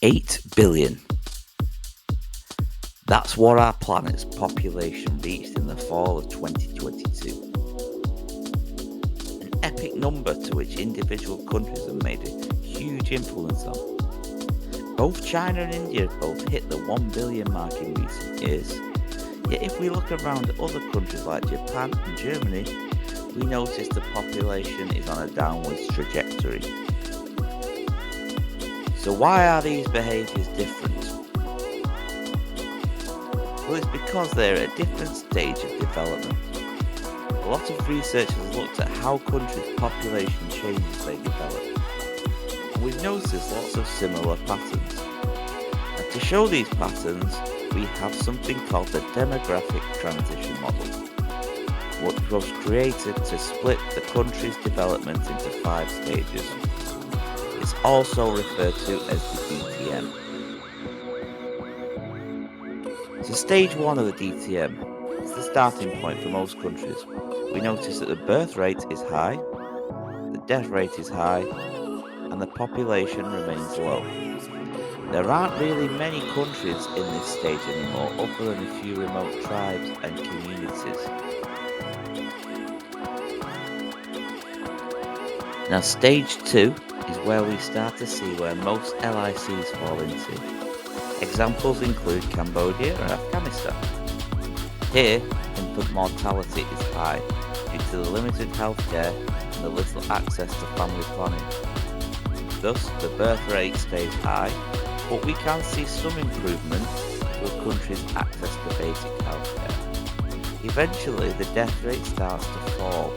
8 billion. That's what our planet's population reached in the fall of 2022. An epic number to which individual countries have made a huge influence on. Both China and India have both hit the 1 billion mark in recent years. Yet if we look around at other countries like Japan and Germany, we notice the population is on a downwards trajectory. So why are these behaviours different? Well, it's because they're at a different stage of development. A lot of research has looked at how countries' population changes as they develop. And we've noticed lots of similar patterns. And to show these patterns, we have something called the demographic transition model, which was created to split the country's development into 5 stages. It's also referred to as the DTM. So stage 1 of the DTM is the starting point for most countries. We notice that the birth rate is high, the death rate is high, and the population remains low. There aren't really many countries in this stage anymore, other than a few remote tribes and communities. Now stage 2 is where we start to see where most LICs fall into. Examples include Cambodia and Afghanistan. Here, infant mortality is high due to the limited healthcare and the little access to family planning. Thus, the birth rate stays high, but we can see some improvement with countries' access to basic healthcare. Eventually, the death rate starts to fall.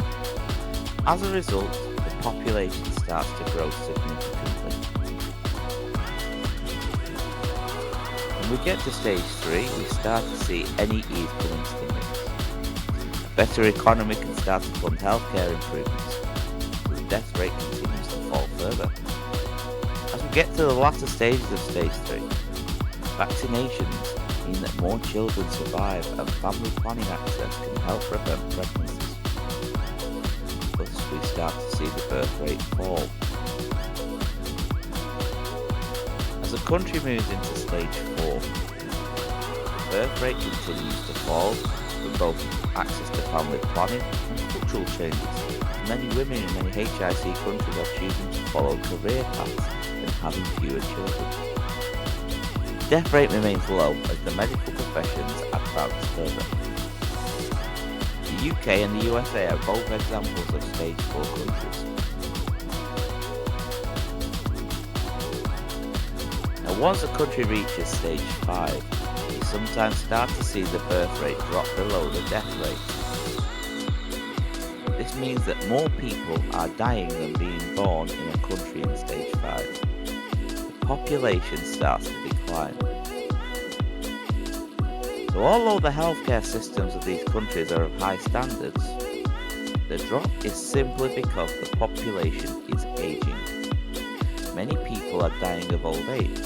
As a result, the population starts to grow significantly. When we get to stage 3, we start to see NEEs coming to the mix. A better economy can start to fund healthcare improvements, so the death rate continues to fall further. As we get to the latter stages of stage 3, vaccinations mean that more children survive and family planning access can help prevent pregnancies. Thus, we start to see the birth rate fall. As the country moves into stage 4, the birth rate continues to fall with both access to family planning and cultural changes. Many women in many HIC countries are choosing to follow career paths and having fewer children. The death rate remains low as the medical professions advance further. The UK and the USA are both examples of stage 4 countries. Now once a country reaches stage 5, we sometimes start to see the birth rate drop below the death rate. This means that more people are dying than being born in a country in stage 5. The population starts to decline. So although the healthcare systems of these countries are of high standards, the drop is simply because the population is aging. Many people are dying of old age.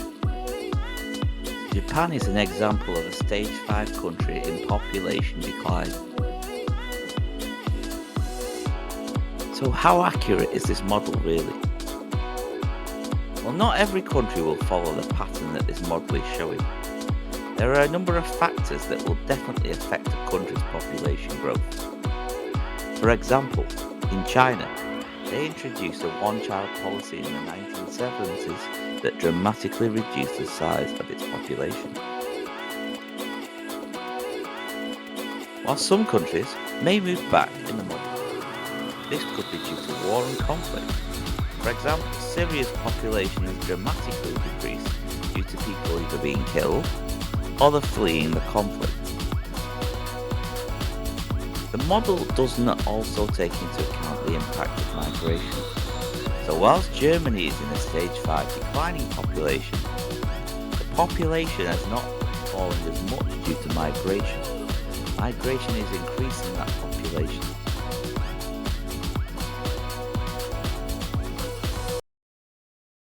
Japan is an example of a stage 5 country in population decline. So how accurate is this model really? Well, not every country will follow the pattern that this model is showing. There are a number of factors that will definitely affect a country's population growth. For example, in China, they introduced a one-child policy in the 1970s that dramatically reduced the size of its population. While some countries may move back in the model, this could be due to war and conflict. For example, Syria's population has dramatically decreased due to people either being killed or they're fleeing the conflict. The model does not also take into account the impact of migration. So whilst Germany is in a stage 5 declining population, the population has not fallen as much due to migration. Migration is increasing that population.